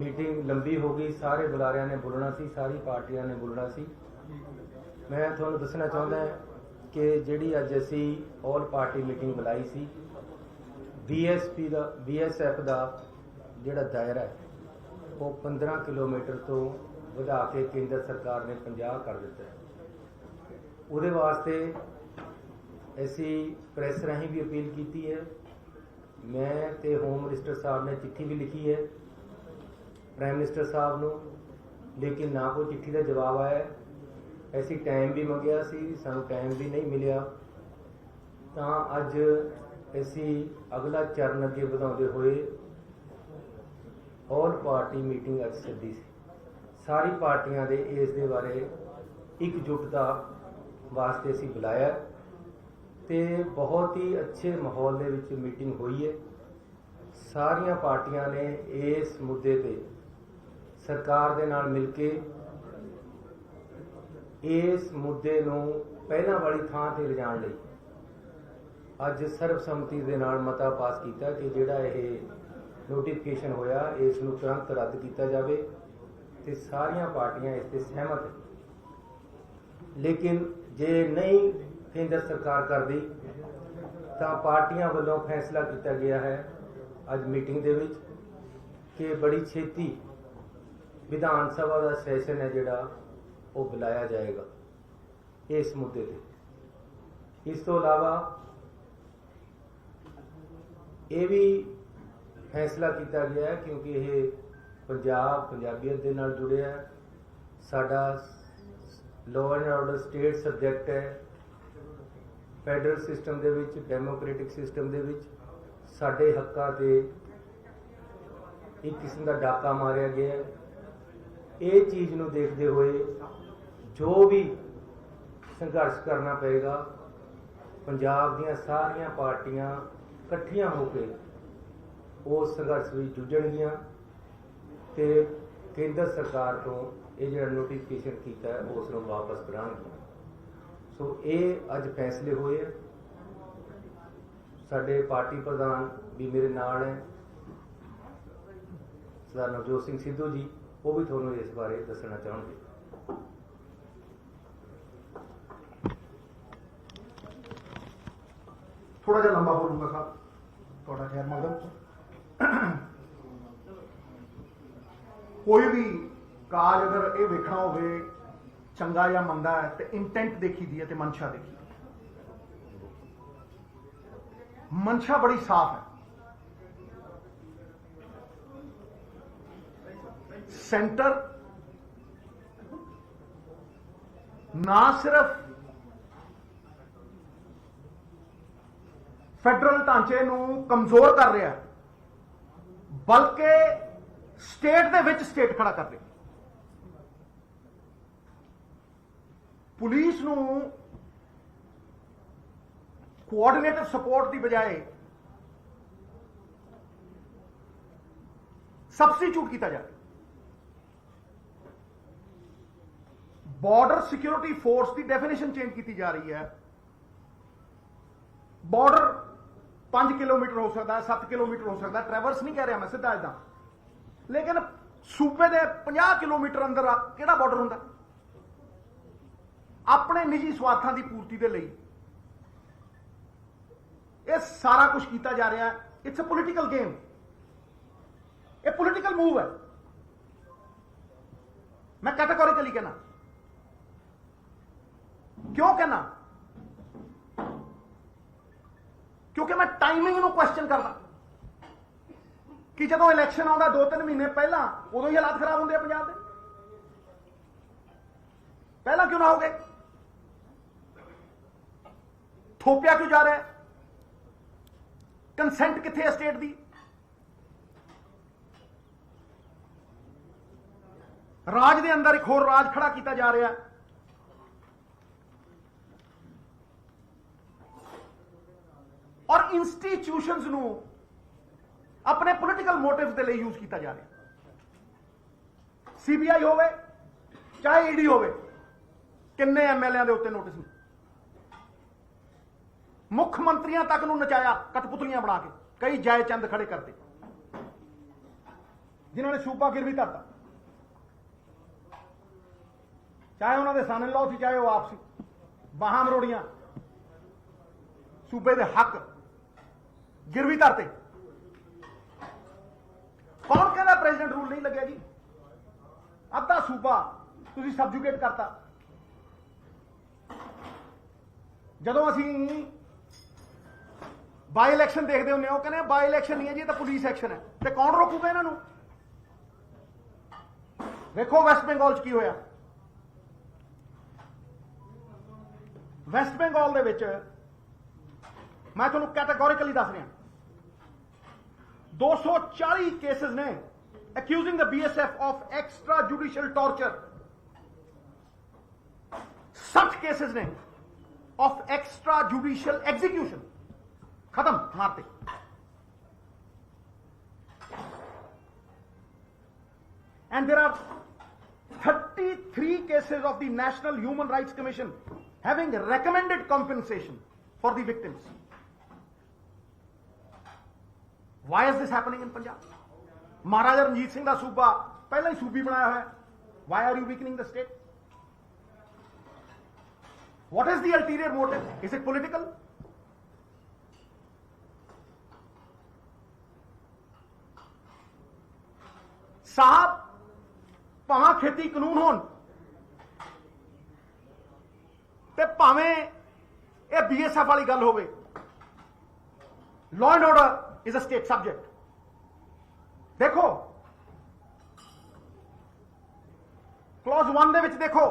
Meeting लंबी हो गई, सारे बुलारियां ने बोलना सी, सारी पार्टियां ने बोलना सी। मैं तुहानू दसना चाहता कि जिहड़ी अज असी ऑल पार्टी मीटिंग बुलाई सी, BSF का जिहड़ा दायरा है वो 15 किलोमीटर तो वधा के केंद्र सरकार ने 50 कर दिता है। उहदे वास्ते असी प्रैस राही भी अपील की है। मैं ते होम मिनिस्टर साहब ने चिट्ठी भी लिखी है प्राइम मिनिस्टर साहब नूं, लेकिन ना कोई चिट्ठी का जवाब आया। ऐसी टाइम भी मंगिया सी, सानूं टाइम भी नहीं मिलिया। तां अज असी अगला चरण अगे वधाउंदे होए ऑल पार्टी मीटिंग अज सद्दी सी। सारी पार्टियां दे इस दे बारे एकजुटता वास्ते असी बुलाया ते बहुत ही अच्छे माहौल दे विच मीटिंग हुई है। सारियां पार्टियां ने इस मुद्दे ते सरकार दे नाल मिल के इस मुद्दे नूं पहलां वाली थां ते लिजाण लई अज सर्वसम्मति दे नाल मता पास कीता कि जिहड़ा यह नोटिफिकेशन होया इस नूं तुरंत रद्द कीता जावे ते सारियां पार्टियां इस ते सहमत है। लेकिन जे नहीं केंद्र सरकार करदी तां पार्टियां वल्लों फैसला किया गया है अज मीटिंग दे विच कि बड़ी छेती विधान सभा का सैशन है जिहड़ा वो बुलाया जाएगा इस मुद्दे ते। इस तो इलावा ये भी फैसला किया गया है क्योंकि ये पंजाबियत दे नाल जुड़िया है, साडा law and order state subject है। फैडरल सिस्टम दे विच डेमोक्रेटिक सिस्टम दे विच साडे हक्कां ते एक किस्म का डाका मारिया गया है। ये चीज़ नूं देखते हुए जो भी संघर्ष करना पएगा, पंजाब दीयां सारियां पार्टियां इकट्ठियां होकर उस संघर्ष में जुझणगियां ते केंद्र सरकार तो ये जिहड़ा नोटिफिकेशन किया है उस नूं वापस कराउणगियां। सो ये अज फैसले हुए है। साडे पार्टी प्रधान भी मेरे नाल है, सरदार नवजोत सिंह सिद्धू जी, वो भी थोड़ा इस बारे दसना चाहेंगे। थोड़ा जा लंबा बोलूंगा साहब, थोड़ा खैर मकदम। कोई भी काज अगर ये वेखना होवे चंगा या मंदा है तो इंटेंट देखी दी है तो मंशा देखी दी। मंशा बड़ी साफ है। सेंटर ना सिर्फ फेडरल ढांचे नूं कमजोर कर रहा बल्कि स्टेट दे विच स्टेट खड़ा कर रहा। पुलिस नूं कोआर्डिनेटिव सपोर्ट की बजाय सबस्टिट्यूट किया जाए। बॉर्डर सिक्योरिटी फोर्स की डेफिनेशन चेंज की जा रही है। बॉर्डर 5 किलोमीटर हो सकता है, 7 किलोमीटर हो सकता है, ट्रैवर्स नहीं कह रहा मैं सीधा इदा, लेकिन सूबे के 50 किलोमीटर अंदर किहड़ा बॉर्डर हुंदा? अपने निजी स्वार्थों की पूर्ति के लिए यह सारा कुछ किया जा रहा है। इट्स अ पोलिटिकल गेम, यह पोलिटिकल मूव है। मैं कैटेगोरिकली कहना, क्यों कहना? क्योंकि मैं टाइमिंग नूं क्वेश्चन करदा कि जदों इलैक्शन आउंदा 2-3 महीने पहला उदों ही हालात खराब होंदे पंजाब दे। पहला क्यों ना हो गए? थोपिया क्यों जा रहा है? कंसेंट कित्थे है स्टेट दी? राज दे अंदर एक होर राज खड़ा किया जा रहा है। और इंस्टीट्यूशंस नूं अपने पोलिटिकल मोटिव्स के लिए यूज किया जा रहा है। सीबीआई होवे चाहे ईडी होवे, किन्ने एमएलए के उत्ते नोटिस मुख्यमंत्रियों तक नूं नचाया कठपुतलियां बना के, कई जाए चंद खड़े करते। जिन्होंने सूबा गिरवी धरता, चाहे उन्होंने सन इन लॉ सी चाहे वो आप सी, बाहां मरोड़ियां, सूबे के हक गिरवी धरते। कौन कहता प्रेसिडेंट रूल नहीं लगे जी? अद्धा सूबा तुसीं सबजुगेट करता। जदों असीं बाई इलैक्शन देखते होंगे, कहने बाई इलैक्शन नहीं है जी, तो पुलिस एक्शन है, तो कौन रोकूगा इन्हों? देखो वैस्ट बंगाल च की होया। वैस्ट बंगाल दे विच मैं तुहानूं कैटेगोरिकली दस रहा, 240 केसेस ने accusing the BSF of extrajudicial torture, 60 cases ने of extrajudicial execution, खत्म मारते। And there are 33 cases of the National Human Rights Commission having recommended compensation for the victims. Why is this happening in Punjab? Maharaja Ranjit Singh da सूबा पहले ही सूबी बनाया है। Why are you weakening the state? What is the ulterior motive? Is it political? साहब भावें खेती कानून होन ते भावें ये BSF वाली गल होवे, law and order is a state subject. देखो क्लॉज 1 दे विच देखो,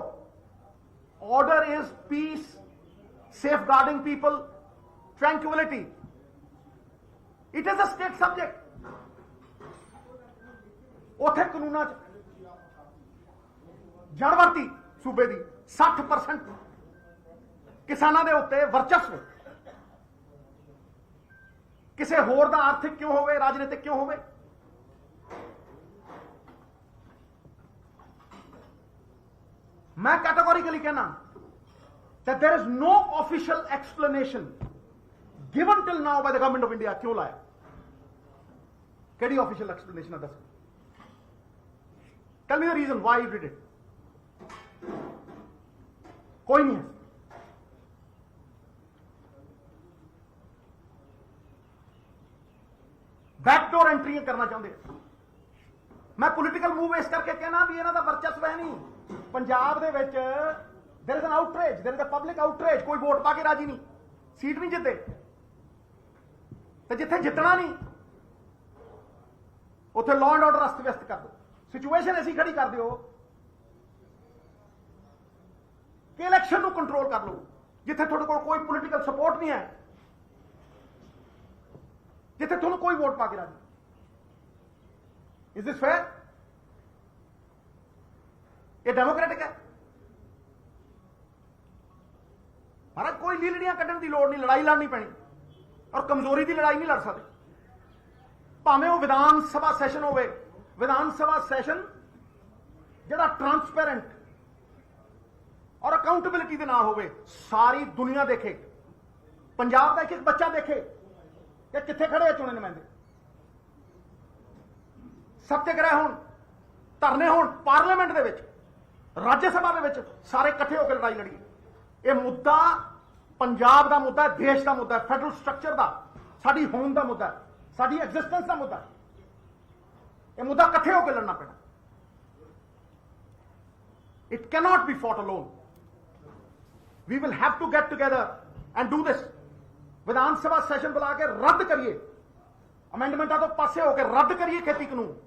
order is peace, safeguarding people, tranquillity. It is a state subject. उथे कानूना जड़वर्ती सूबे की 60% किसानों के उत्ते वर्चस्व किसी होर दा आर्थिक क्यों होवे, राजनीतिक क्यों होवे। मैं कैटेगोरिकली कहना that there is no official explanation given till now by the government of India क्यों लाया। केड़ी ऑफिशियल एक्सप्लेनेशन है? दस Tell me the reason why you did it. कोई नहीं है। बैकडोर एंट्री करना चाहते। मैं पॉलिटिकल मूव इस करके कहना भी इन्हां दा वर्चस्व है नहीं। पंजाब दे विच there is an outrage, there is a public outrage. कोई वोट पा के राजी नहीं, सीट नहीं जिते, तो जिथे जितना नहीं उत्थे लॉ एंड ऑर्डर अस्त व्यस्त कर दो। सिचुएशन ऐसी खड़ी कर दो कि इलैक्शन को कंट्रोल कर लो, जिथे थोड़े को कोई पॉलिटिकल सपोर्ट नहीं है, जिथे थोड़ा कोई वोट पा के राजी। Is this fair? ये डेमोक्रेटिक है? महाराज कोई लीलड़ियां कड्ढण की लोड़ नहीं, लड़ाई लड़नी पैनी, और कमजोरी की लड़ाई नहीं लड़ सकते। भावें वो विधान सभा सैशन होवे, विधान सभा सैशन जिहड़ा ट्रांसपेरेंट और अकाउंटेबिलिटी दे ना होवे, सारी दुनिया देखे, पंजाब का एक बच्चा देखे कि कित्थे खड़े है चुने नुमाइंदे, सत्याग्रह होण, धरने होण, पार्लीमेंट दे विच, राज्य सभा दे विच, सारे इकट्ठे होकर लड़ाई लड़ीए। यह मुद्दा पंजाब का मुद्दा है, देश का मुद्दा है, फेडरल स्ट्रक्चर का, साडी होंद का मुद्दा है, साडी एग्जिस्टेंस का मुद्दा है। यह मुद्दा इकट्ठे होकर लड़ना पैना। It cannot be fought alone. We will have to get together and do this. Vidhan Sabha session बुला के रद्द करिए, अमेंडमेंटा तो पासे होकर रद्द करिए खेती कानून।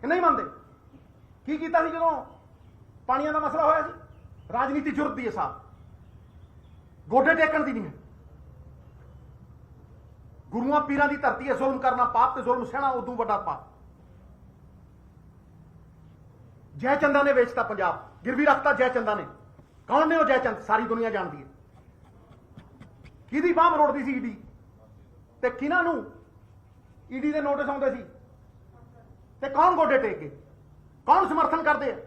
नहीं मानते? की कीता सी जदों पानियां दा मसला होया सी? राजनीति जुरत दी है साहब, गोडे टेकण दी नहीं है। गुरुआं पीरां दी धरती है, जुल्म करना पाप, ते जुल्म सहना उदों वड्डा पाप। जयचंदा ने बेचता पंजाब, गिरवी रखता जयचंदा ने। कौन ने वो जयचंद? सारी दुनिया जानती है। किहदी बांह मरोड़दी सी ईडी, ते किन्हां नूं ईडी दे नोटिस आउंदे सी, ते कौन गोडे टेक के, कौन समर्थन करते हैं,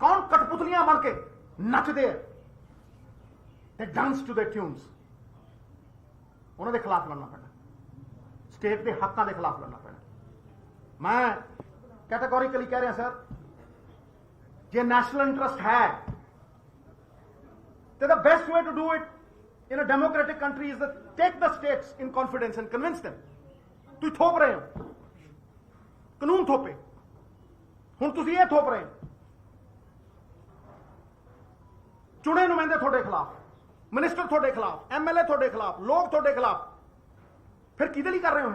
कौन कठपुतलियां बन के नचते हैं, ते डांस टू द ट्यून्स। उन्होंने खिलाफ लड़ना पैना। स्टेट के हकों के खिलाफ लड़ना पैना। मैं कैटेगोरिकली कह रहा सर, जे नेशनल इंटरेस्ट है तो the best way to do it in a democratic country is take the states in confidence and convince them. तुम थोप रहे हो, कानून थोपे, हुण तुसीं ये थोप रहे हो चुने नुमाइंदे थोड़े खिलाफ, मिनिस्टर थोड़े खिलाफ, MLA थोड़े खिलाफ, लोग थोड़े खिलाफ, फिर किहदे लई कर रहे हो?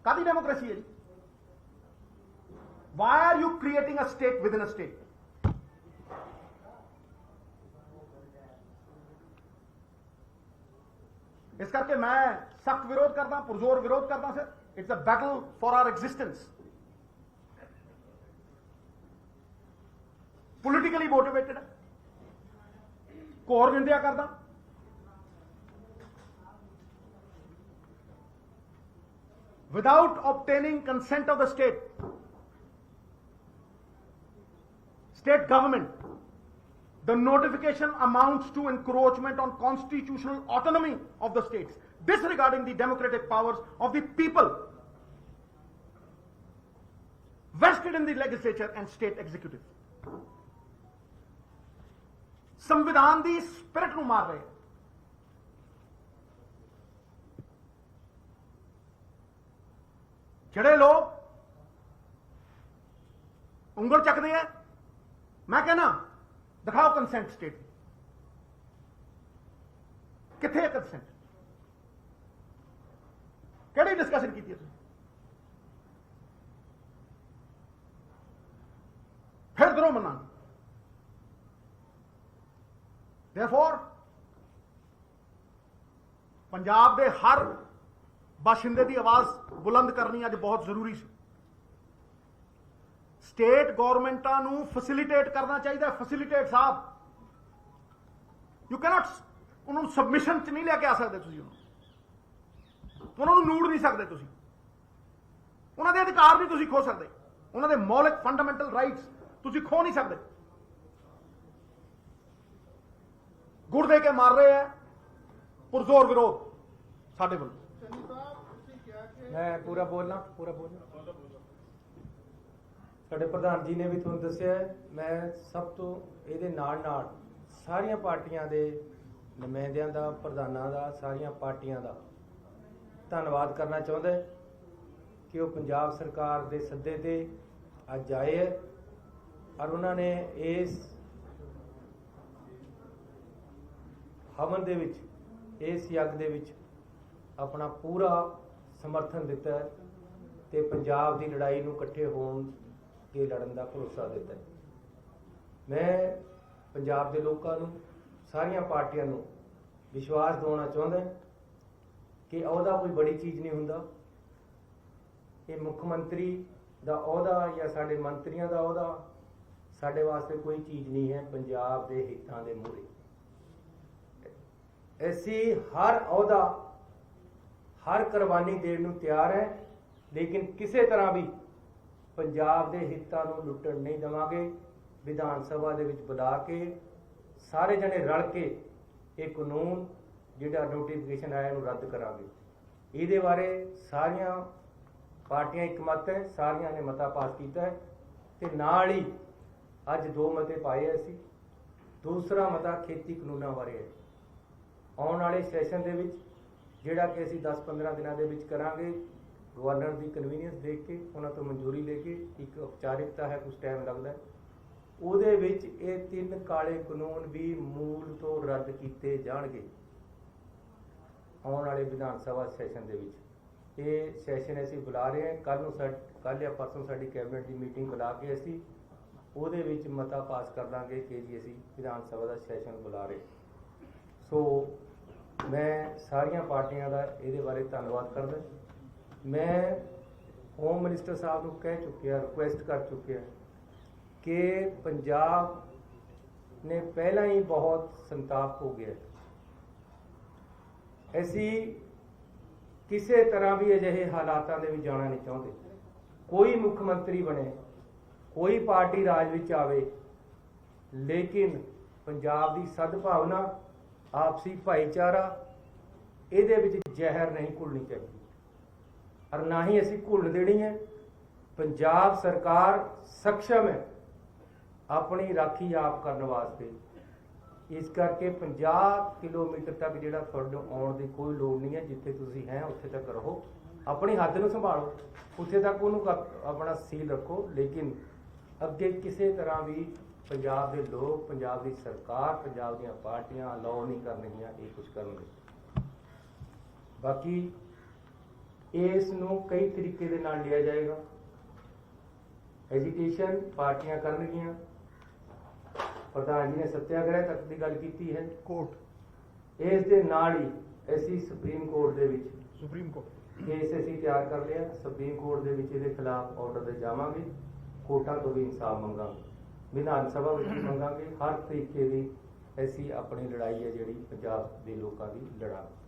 कादी डेमोक्रेसी है जी? Why are you creating a state within a state? इस करके मैं सख्त विरोध करता, पुरजोर विरोध करता sir. It's a battle for our existence. Politically motivated है, घोर निंदा करता। Without obtaining consent of the state government, the notification amounts to encroachment on constitutional autonomy of the states, disregarding the democratic powers of the people vested in the legislature and state executive. संविधान the spirit ਨੂੰ ਮਾਰ ਰਹੇ। ਜਿਹੜੇ ਲੋग ਉਂਗਲ ਚੱਕਦੇ ਆ, मैं कहना दिखाओ कंसेंट स्टेट, किथे है कंसेंट? केड़ी डिस्कशन की थी? फिर करो मना। देयरफॉर पंजाब के हर बाशिंदे की आवाज बुलंद करनी अज बहुत जरूरी सी। स्टेट गवर्नमेंटां नूं फैसिलिटेट करना चाहिए। फैसिलिटेट साहब, यू कैनॉट उन्होंने सबमिशन च नहीं लेके आ सकते, उन्होंने नूड़ नहीं सकते, उन्होंने अधिकार नहीं तुसीं खो सकते, उन्होंने मौलिक फंडामेंटल राइट्स तुसीं खो नहीं सकते। गुड़ दे के मार रहे हैं, पुरजोर विरोध साडे वल्लों। मैं पूरा बोलना ਸਾਡੇ ਪ੍ਰਧਾਨ ਜੀ ਨੇ ਵੀ ਤੁਹਾਨੂੰ ਦੱਸਿਆ ਹੈ। ਮੈਂ ਸਭ ਤੋਂ ਇਹਦੇ ਨਾਲ ਸਾਰੀਆਂ ਪਾਰਟੀਆਂ ਦੇ ਨੁਮਾਇੰਦਿਆਂ ਦਾ, ਪ੍ਰਧਾਨਾਂ ਦਾ, ਸਾਰੀਆਂ ਪਾਰਟੀਆਂ ਦਾ ਧੰਨਵਾਦ ਕਰਨਾ ਚਾਹੁੰਦਾ ਕਿ ਉਹ ਪੰਜਾਬ ਸਰਕਾਰ ਦੇ ਸੱਦੇ ਤੇ ਅੱਜ ਆਏ ਹੈ ਔਰ ਉਹਨਾਂ ਨੇ ਇਸ ਹਵਨ ਦੇ ਵਿੱਚ, ਇਸ ਯੱਗ ਦੇ ਵਿੱਚ ਆਪਣਾ ਪੂਰਾ ਸਮਰਥਨ ਦਿੱਤਾ ਹੈ ਤੇ ਪੰਜਾਬ ਦੀ ਲੜਾਈ ਨੂੰ ਇਕੱਠੇ ਹੋਣ के लड़न का भरोसा दिता है। मैं पंजाब के लोगों को, सारिया पार्टियां नूं विश्वास दिलाना चाहता कि अहदा कोई बड़ी चीज़ नहीं हुंदा। ये मुख्यमंत्री का अहदा या साडे मंत्रियों का अहदा साडे वास्ते कोई चीज़ नहीं है। पंजाब के हितां दे मूहरे असीं हर अहदा, हर कुर्बानी देण नूं तैयार है, लेकिन किसी तरह भी पंजाब के हितों को लुट्टण नहीं देवांगे। विधान सभा दे विच बुला के सारे जने रल के एक कानून जिहड़ा नोटिफिकेशन आया उहनूं रद्द करांगे। इहदे बारे सारियां पार्टियां एकमत है, सारियां ने मता पास किया है ते नाल ही अज 2 मते पाए असीं। दूसरा मता खेती कानूनां बारे है। आउण वाले सैशन दे विच जिहड़ा कि असीं 10-15 दिनां दे विच करांगे, गवर्नर की कन्वीनियंस देख के उन्होंने तो मंजूरी लेके, एक औपचारिकता है, कुछ टाइम लगता है, ਉਹਦੇ ਵਿੱਚ ਇਹ 3 ਕਾਲੇ ਕਾਨੂੰਨ ਵੀ ਮੂਲ ਤੋਂ ਰੱਦ ਕੀਤੇ ਜਾਣਗੇ ਆਉਣ ਵਾਲੇ ਵਿਧਾਨ ਸਭਾ ਸੈਸ਼ਨ ਦੇ ਵਿੱਚ। ਇਹ ਸੈਸ਼ਨ ਅਸੀਂ ਬੁਲਾ ਰਹੇ ਹਾਂ। ਕੱਲ ਜਾਂ ਪਰਸੋਂ ਸਾਡੀ ਕੈਬਨਿਟ ਦੀ ਮੀਟਿੰਗ ਬੁਲਾ ਕੇ ਅਸੀਂ ਉਹਦੇ ਵਿੱਚ ਮਤਾ ਪਾਸ ਕਰ ਦਾਂਗੇ ਕਿ ਜੀ ਅਸੀਂ ਵਿਧਾਨ ਸਭਾ ਦਾ ਸੈਸ਼ਨ ਬੁਲਾ ਰਹੇ। ਸੋ ਮੈਂ ਸਾਰੀਆਂ ਪਾਰਟੀਆਂ ਦਾ ਇਹਦੇ ਬਾਰੇ ਧੰਨਵਾਦ ਕਰਦਾ। मैं होम मिनिस्टर साहब को कह चुकिया, रिक्वेस्ट कर चुकिया कि पंजाब ने पहला ही बहुत संताप हो गया। ऐसी किसी तरह भी अजिहे हालातों में जाना नहीं चाहते। कोई मुख्यमंत्री बने, कोई पार्टी राज विच आवे, लेकिन पंजाब की सद्भावना, आपसी भाईचारा, इहदे विच ਜ਼ਹਿਰ ਨਹੀਂ ਘੁਲਣੀ ਚਾਹੀਦੀ ਔਰ ਨਾ ਹੀ ਅਸੀਂ ਘੁਲਣ ਦੇਣੀ ਹੈ। ਪੰਜਾਬ ਸਰਕਾਰ ਸક્ષਮ ਹੈ ਆਪਣੀ ਰਾਖੀ ਆਪ ਕਰਨ ਵਾਸਤੇ। ਇਸ ਕਰਕੇ 50 ਕਿਲੋਮੀਟਰ ਤੱਕ ਜਿਹੜਾ ਤੁਹਾਨੂੰ ਆਉਣ ਦੀ ਕੋਈ ਲੋੜ ਨਹੀਂ ਹੈ। ਜਿੱਥੇ ਤੁਸੀਂ ਹੈ ਉੱਥੇ ਤੱਕ ਰਹੋ, ਆਪਣੀ ਹੱਦ ਨੂੰ ਸੰਭਾਲੋ, ਉੱਥੇ ਤੱਕ ਉਹਨੂੰ ਆਪਣਾ ਸੀਲ ਰੱਖੋ। ਲੇਕਿਨ ਅੱਗੇ ਕਿਸੇ ਤਰ੍ਹਾਂ ਵੀ ਪੰਜਾਬ ਦੇ ਲੋਕ, ਪੰਜਾਬ ਦੀ ਸਰਕਾਰ, ਪੰਜਾਬ ਦੀਆਂ ਪਾਰਟੀਆਂ ਅਲਾਉ ਨਹੀਂ ਕਰਨਗੀਆਂ ਇਹ ਕੁਝ ਕਰਨ ਲਈ। ਬਾਕੀ ਇਸ ਨੂੰ ਕਈ ਤਰੀਕੇ ਦੇ ਨਾਲ ਲਿਆ ਜਾਏਗਾ। ਐਜੀਟੇਸ਼ਨ ਪਾਰਟੀਆਂ ਕਰਨਗੀਆਂ। ਪ੍ਰਧਾਨ ਜੀ ਨੇ ਸੱਤਿਆਗ੍ਰਹਿ ਤੱਕ ਦੀ ਗੱਲ ਕੀਤੀ ਹੈ। ਕੋਰਟ ਇਸ ਦੇ ਨਾਲ ਹੀ ਅਸੀਂ ਸੁਪਰੀਮ ਕੋਰਟ ਦੇ ਵਿੱਚ ਸੁਪਰੀਮ ਕੋਰਟ ਕੇਸ ਅਸੀਂ ਤਿਆਰ ਕਰ ਲਿਆ। ਸੁਪਰੀਮ ਕੋਰਟ ਦੇ ਵਿੱਚ ਇਹਦੇ ਖਿਲਾਫ ਆਰਡਰ ਦੇ ਜਾਵਾਂਗੇ। ਕੋਰਟਾਂ ਤੋਂ ਵੀ ਇਨਸਾਫ ਮੰਗਾਂਗੇ, ਵਿਧਾਨ ਸਭਾ ਵਿੱਚ ਵੀ ਮੰਗਾਂਗੇ। ਹਰ ਤਰੀਕੇ ਦੀ ਅਸੀਂ ਆਪਣੀ ਲੜਾਈ ਹੈ ਜਿਹੜੀ ਪੰਜਾਬ ਦੇ ਲੋਕਾਂ ਦੀ ਲੜਾਂਗੇ।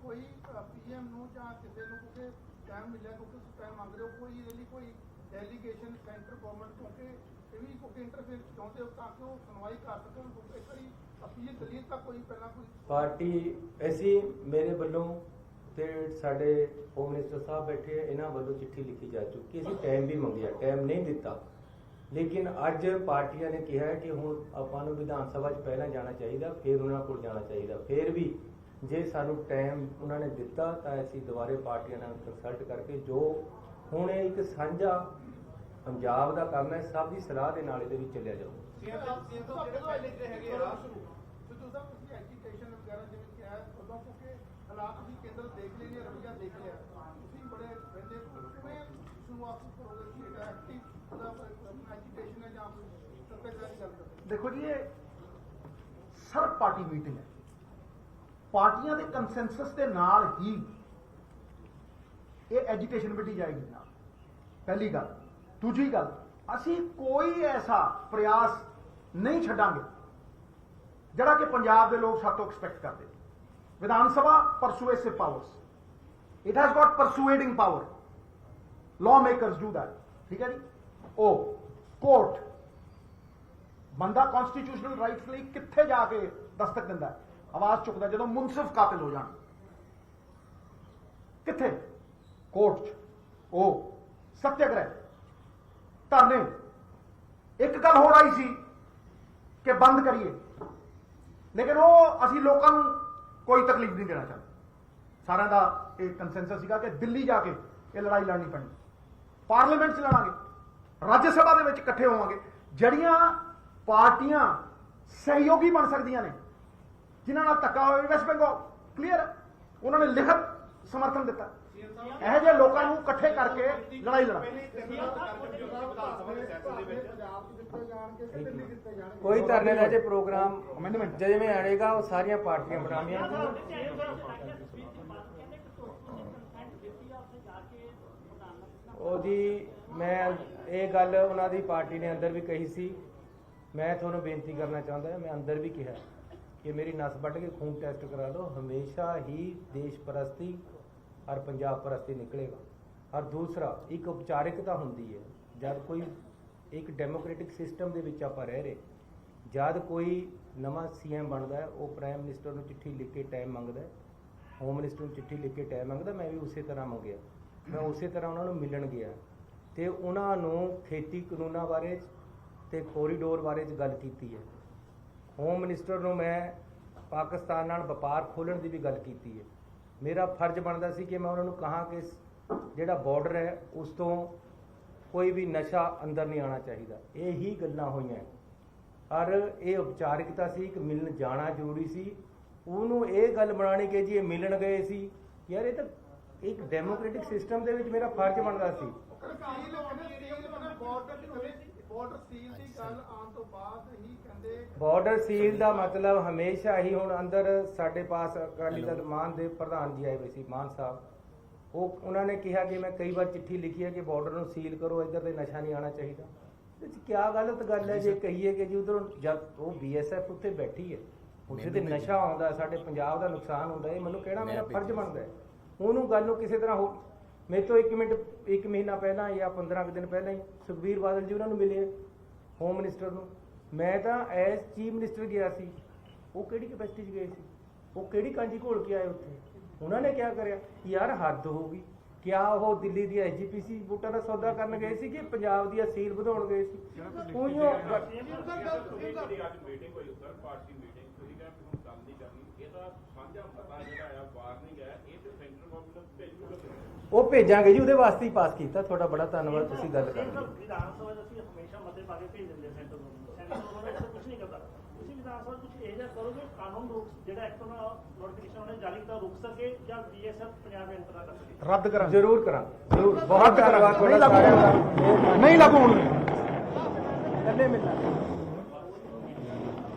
ਕੋਈ ਪੀਐਮ ਨੂੰ ਜਾਂ ਕਿਸੇ ਨੂੰ ਕਿਉਂਕਿ ਟਾਈਮ ਮਿਲਿਆ, ਕਿਉਂਕਿ ਤੁਸੀਂ ਟਾਈਮ ਮੰਗ ਰਹੇ ਹੋ, ਕੋਈ ਇਹਦੇ ਲਈ ਕੋਈ ਡੈਲੀਗੇਸ਼ਨ ਸੈਂਟਰ ਗਵਰਨਮੈਂਟ ਕਿਉਂਕਿ ਇਹ ਵੀ ਕਿਉਂਕਿ ਇੰਟਰਫੇਅਰ ਚਾਹੁੰਦੇ ਹੋ ਤਾਂ ਕਿ ਉਹ ਸੁਣਵਾਈ ਕਰ ਸਕਣ। ਇੱਕ ਵਾਰੀ ਅਪੀਲ ਦਲੀਲ ਤਾਂ ਕੋਈ ਪਹਿਲਾਂ ਕੋਈ ਪਾਰਟੀ ਅਸੀਂ ਮੇਰੇ ਵੱਲੋਂ ਤੇ ਸਾਡੇ ਹੋਮ ਮਿਨਿਸਟਰ ਸਾਹਿਬ ਬੈਠੇ ਆ, ਇਹਨਾਂ ਵੱਲੋਂ ਚਿੱਠੀ ਲਿਖੀ ਜਾ ਚੁੱਕੀ। ਅਸੀਂ ਟਾਈਮ ਵੀ ਮੰਗਿਆ, ਟਾਈਮ ਨਹੀਂ ਦਿੱਤਾ। ਲੇਕਿਨ ਅੱਜ ਪਾਰਟੀਆਂ ਨੇ ਕਿਹਾ ਹੈ ਕਿ ਹੁਣ ਆਪਾਂ ਨੂੰ ਵਿਧਾਨ ਸਭਾ 'ਚ ਪਹਿਲਾਂ ਜਾਣਾ ਚਾਹੀਦਾ, ਫਿਰ ਉਹਨਾਂ ਕੋਲ ਜਾਣਾ ਚਾਹੀਦਾ। ਫਿਰ ਵੀ ਜੇ ਸਾਨੂੰ ਟਾਈਮ ਉਹਨਾਂ ਨੇ ਦਿੱਤਾ ਤਾਂ ਅਸੀਂ ਦੁਬਾਰੇ ਪਾਰਟੀਆਂ ਨਾਲ ਕੰਸਲਟ ਕਰਕੇ ਜੋ ਹੁਣ ਇਹ ਇੱਕ ਸਾਂਝਾ ਪੰਜਾਬ ਦਾ ਕੰਮ ਹੈ, ਸਭ ਦੀ ਸਲਾਹ ਦੇ ਨਾਲ ਇਹਦੇ ਵਿੱਚ ਚੱਲਿਆ ਜਾਊਗਾ। ਐਜੀਟੇਸ਼ਨ ਵਗੈਰਾ ਜਿਵੇਂ ਕਿਹਾ ਉਦੋਂ ਕਿਉਂਕਿ ਹਾਲਾਤ ਅਸੀਂ ਕੇਂਦਰ ਦੇਖ ਲੈਣੇ, ਰਵੱਈਆ ਦੇਖ ਲਿਆ, ਤੁਸੀਂ ਬੜੇ ਰਹਿੰਦੇ ਕਿਵੇਂ ਸ਼ੁਰੂਆਤ ਕਰੋਗੇ ਕਿ ਇਹਦਾ ਐਕਟਿਵ ਉਹਦਾ ਐਜੀਟੇਸ਼ਨ ਹੈ ਜਾਂ ਸੱਤਿਆਗ੍ਰਹਿ ਚੱਲ ਰਿਹਾ? ਦੇਖੋ ਜੀ, ਇਹ ਸਰਬ ਪਾਰਟੀ ਮੀਟਿੰਗ ਹੈ। ਪਾਰਟੀਆਂ ਦੇ ਕੰਸੈਂਸਸ ਦੇ ਨਾਲ ਹੀ ਇਹ ਐਜੀਟੇਸ਼ਨ ਵਿੱਢੀ ਜਾਏਗੀ ਨਾਲ। ਪਹਿਲੀ ਗੱਲ। ਦੂਜੀ ਗੱਲ, ਅਸੀਂ ਕੋਈ ਐਸਾ ਪ੍ਰਯਾਸ ਨਹੀਂ ਛੱਡਾਂਗੇ ਜਿਹੜਾ ਕਿ ਪੰਜਾਬ ਦੇ ਲੋਕ ਸਾਡੇ ਤੋਂ ਐਕਸਪੈਕਟ ਕਰਦੇ। Vidhan Sabha persuasive powers, it has got persuading power, law makers do that, ਠੀਕ ਹੈ ਜੀ। ਉਹ ਕੋਰਟ ਬੰਦਾ ਕਨਸਟੀਟਿਊਸ਼ਨਲ ਰਾਈਟਸ ਲਈ ਕਿੱਥੇ ਜਾ ਕੇ ਦਸਤਕ ਦਿੰਦਾ ਹੈ, ਆਵਾਜ਼ ਚੁੱਕਦਾ ਜਦੋਂ ਮੁਨਸਿਫ ਕਾਤਿਲ ਹੋ ਜਾਣ? ਕਿੱਥੇ? ਕੋਰਟ 'ਚ। ਉਹ ਸੱਤਿਆਗ੍ਰਹਿ, ਧਰਨੇ। ਇੱਕ ਗੱਲ ਹੋਰ ਆਈ ਸੀ ਕਿ ਬੰਦ ਕਰੀਏ, ਲੇਕਿਨ ਉਹ ਅਸੀਂ ਲੋਕਾਂ ਨੂੰ ਕੋਈ ਤਕਲੀਫ ਨਹੀਂ ਦੇਣਾ ਚਾਹੁੰਦੇ। ਸਾਰਿਆਂ ਦਾ ਇਹ ਕੰਸੈਂਸਸ ਸੀਗਾ ਕਿ ਦਿੱਲੀ ਜਾ ਕੇ ਇਹ ਲੜਾਈ ਲੜਨੀ ਪੈਣੀ, ਪਾਰਲੀਮੈਂਟ 'ਚ ਲੜਾਂਗੇ, ਰਾਜ ਸਭਾ ਦੇ ਵਿੱਚ ਇਕੱਠੇ ਹੋਵਾਂਗੇ। ਜਿਹੜੀਆਂ ਪਾਰਟੀਆਂ ਸਹਿਯੋਗੀ ਬਣ ਸਕਦੀਆਂ ਨੇ, ਜਿਨ੍ਹਾਂ ਨਾਲ ਧੱਕਾ ਹੋਵੇ, ਵੈਸਟ ਬੰਗਾਲ ਕਲੀਅਰ, ਉਹਨਾਂ ਨੇ ਲਿਖਤ ਸਮਰਥਨ ਦਿੱਤਾ। ਇਹੋ ਜਿਹੇ ਲੋਕਾਂ ਨੂੰ ਇਕੱਠੇ ਕਰਕੇ ਲੜਾਈ ਲੜਾਂ। ਕੋਈ ਧਰਨੇ ਦਾ ਜੇ ਪ੍ਰੋਗਰਾਮ ਜਿਵੇਂ ਆਏਗਾ ਉਹ ਸਾਰੀਆਂ ਪਾਰਟੀਆਂ ਬਣਾਉਣੀਆਂ। ਉਹ ਜੀ ਮੈਂ ਇਹ ਗੱਲ ਉਹਨਾਂ ਦੀ ਪਾਰਟੀ ਨੇ ਅੰਦਰ ਵੀ ਕਹੀ ਸੀ। ਮੈਂ ਤੁਹਾਨੂੰ ਬੇਨਤੀ ਕਰਨਾ ਚਾਹੁੰਦਾ, ਮੈਂ ਅੰਦਰ ਵੀ ਕਿਹਾ ਕਿ ਮੇਰੀ ਨਸ ਵੱਢ ਕੇ ਖੂਨ ਟੈਸਟ ਕਰਾ ਲਓ। ਹਮੇਸ਼ਾ ਹੀ ਦੇਸ਼ ਪ੍ਰਸਤੀ ਔਰ ਪੰਜਾਬ ਪ੍ਰਸਤੀ ਨਿਕਲੇਗਾ। ਔਰ ਦੂਸਰਾ, ਇੱਕ ਉਪਚਾਰਿਕਤਾ ਹੁੰਦੀ ਹੈ ਜਦ ਕੋਈ ਇੱਕ ਡੈਮੋਕ੍ਰੈਟਿਕ ਸਿਸਟਮ ਦੇ ਵਿੱਚ ਆਪਾਂ ਰਹਿ ਰਹੇ, ਜਦ ਕੋਈ ਨਵਾਂ ਸੀਐਮ ਬਣਦਾ ਹੈ ਉਹ ਪ੍ਰਾਈਮ ਮਿਨਿਸਟਰ ਨੂੰ ਚਿੱਠੀ ਲਿਖ ਕੇ ਟਾਈਮ ਮੰਗਦਾ, ਹੋਮ ਮਿਨਿਸਟਰ ਨੂੰ ਚਿੱਠੀ ਲਿਖ ਕੇ ਟਾਈਮ ਮੰਗਦਾ। ਮੈਂ ਵੀ ਉਸੇ ਤਰ੍ਹਾਂ ਮੰਗਿਆ, ਮੈਂ ਉਸੇ ਤਰ੍ਹਾਂ ਉਹਨਾਂ ਨੂੰ ਮਿਲਣ ਗਿਆ ਤੇ ਉਹਨਾਂ ਨੂੰ ਖੇਤੀ ਕਾਨੂੰਨਾਂ ਬਾਰੇ ਤੇ ਕੋਰੀਡੋਰ ਬਾਰੇ ਗੱਲ ਕੀਤੀ ਹੈ। ਹੋਮ ਮਿਨਿਸਟਰ ਨੂੰ ਮੈਂ ਪਾਕਿਸਤਾਨ ਨਾਲ ਵਪਾਰ ਖੋਲ੍ਹਣ ਦੀ ਵੀ ਗੱਲ ਕੀਤੀ ਹੈ। ਮੇਰਾ ਫਰਜ਼ ਬਣਦਾ ਸੀ ਕਿ ਮੈਂ ਉਹਨਾਂ ਨੂੰ ਕਹਾਂ ਕਿ ਜਿਹੜਾ ਬਾਰਡਰ ਹੈ ਉਸ ਤੋਂ ਕੋਈ ਵੀ ਨਸ਼ਾ ਅੰਦਰ ਨਹੀਂ ਆਉਣਾ ਚਾਹੀਦਾ। ਇਹੀ ਗੱਲਾਂ ਹੋਈਆਂ ਔਰ ਇਹ ਉਪਚਾਰਿਕਤਾ ਸੀ, ਇੱਕ ਮਿਲਣ ਜਾਣਾ ਜ਼ਰੂਰੀ ਸੀ। ਉਹਨੂੰ ਇਹ ਗੱਲ ਬਣਾਉਣੀ ਕਿ ਜੀ ਇਹ ਮਿਲਣ ਗਏ ਸੀ, ਯਾਰ ਇਹ ਤਾਂ ਇੱਕ ਡੈਮੋਕ੍ਰੈਟਿਕ ਸਿਸਟਮ ਦੇ ਵਿੱਚ ਮੇਰਾ ਫਰਜ਼ ਬਣਦਾ ਸੀ। ਬਾਰਡਰ ਸੀਲ ਦਾ ਮਤਲਬ ਹਮੇਸ਼ਾ ਹੀ, ਹੁਣ ਅੰਦਰ ਸਾਡੇ ਪਾਸ ਅਕਾਲੀ ਦਲ ਮਾਨ ਦੇ ਪ੍ਰਧਾਨ ਜੀ ਆਏ ਹੋਏ ਸੀ, ਮਾਨ ਸਾਹਿਬ, ਉਹਨਾਂ ਨੇ ਕਿਹਾ ਕਿ ਮੈਂ ਕਈ ਵਾਰ ਚਿੱਠੀ ਲਿਖੀ ਹੈ ਕਿ ਬਾਰਡਰ ਨੂੰ ਸੀਲ ਕਰੋ, ਇੱਧਰ ਤੇ ਨਸ਼ਾ ਨਹੀਂ ਆਉਣਾ ਚਾਹੀਦਾ। ਕਿਆ ਗਲਤ ਗੱਲ ਹੈ ਜੇ ਕਹੀਏ ਕਿ ਜੀ ਉਧਰੋਂ ਜਦ ਉਹ BSF ਉੱਥੇ ਬੈਠੀ ਹੈ, ਉੱਥੇ ਤੇ ਨਸ਼ਾ ਆਉਂਦਾ, ਸਾਡੇ ਪੰਜਾਬ ਦਾ ਨੁਕਸਾਨ ਹੁੰਦਾ, ਇਹ ਮੈਨੂੰ ਕਹਿਣਾ ਮੇਰਾ ਫਰਜ਼ ਬਣਦਾ ਹੈ। ਉਹਨੂੰ ਗੱਲ ਨੂੰ ਕਿਸੇ ਤਰ੍ਹਾਂ ਮੇਰੇ ਤੋਂ 1 ਮਹੀਨਾ ਪਹਿਲਾਂ ਜਾਂ 15 ਕੁ ਦਿਨ ਪਹਿਲਾਂ ਹੀ ਸੁਖਬੀਰ ਬਾਦਲ ਜੀ ਉਹਨਾਂ ਨੂੰ ਮਿਲੇ ਹੋਮ ਮਿਨਿਸਟਰ ਨੂੰ। ਮੈਂ ਤਾਂ ਐਸ ਚੀਫ ਮਿਨਿਸਟਰ ਗਿਆ ਸੀ, ਉਹ ਕਿਹੜੀ ਕੈਪੈਸਿਟੀ 'ਚ ਗਏ ਸੀ, ਉਹ ਕਿਹੜੀ ਕਾਂਜੀ ਘੋਲ ਕੇ ਆਏ ਉੱਥੇ। ਉਹਨਾਂ ਨੇ ਕਿਆ ਕਰਿਆ ਯਾਰ, ਹੱਦ ਹੋ ਗਈ। ਕਿਆ ਉਹ ਦਿੱਲੀ ਦੀ SGPC ਵੋਟਾਂ ਦਾ ਸੌਦਾ ਕਰਨ ਗਏ ਸੀ ਕਿ ਪੰਜਾਬ ਦੀ ਅਸੀਲ ਵਧਾਉਣ ਗਏ ਸੀ? ਉਹੀਓ ਉਹ ਭੇਜਾਂਗੇ ਜੀ, ਉਹਦੇ ਵਾਸਤੇ ਹੀ ਪਾਸ ਕੀਤਾ। ਤੁਹਾਡਾ ਬੜਾ ਧੰਨਵਾਦ, ਤੁਸੀਂ ਗੱਲ ਕਰ ਲਈ। ਵਿਧਾਨ ਸਭਾ ਅਸੀਂ ਹਮੇਸ਼ਾ ਮਤੇ ਪਾ ਕੇ ਭੇਜ ਦਿੰਦੇ ਸੈਂਟਰ ਨੂੰ, ਸੈਂਟਰ ਗਵਰਨਮੈਂਟ ਕੁਝ ਨਹੀਂ ਕਰਦਾ। ਤੁਸੀਂ ਵਿਧਾਨ ਸਭਾ ਕੁਝ ਇਹ ਜਿਹਾ ਕਰੋਗੇ, ਕਾਨੂੰਨ ਰੋਕ ਜਿਹੜਾ ਐਕਟ ਦਾ ਨੋਟੀਫਿਕੇਸ਼ਨ ਉਹਨੇ ਜਾਰੀ ਕੀਤਾ ਰੁਕ ਸਕੇ, ਜਾਂ BSF ਪੰਜਾਬ ਐਂਟਰ ਕਰ ਸਕੇ? ਰੱਦ ਕਰਾਂ, ਜ਼ਰੂਰ ਕਰਾਂ, ਜ਼ਰੂਰ। ਬਹੁਤ ਧੰਨਵਾਦ ਤੁਹਾਡਾ ਸਾਰਿਆਂ ਦਾ। ਨਹੀਂ ਲਾਗੂ ਹੋਣਗੇ।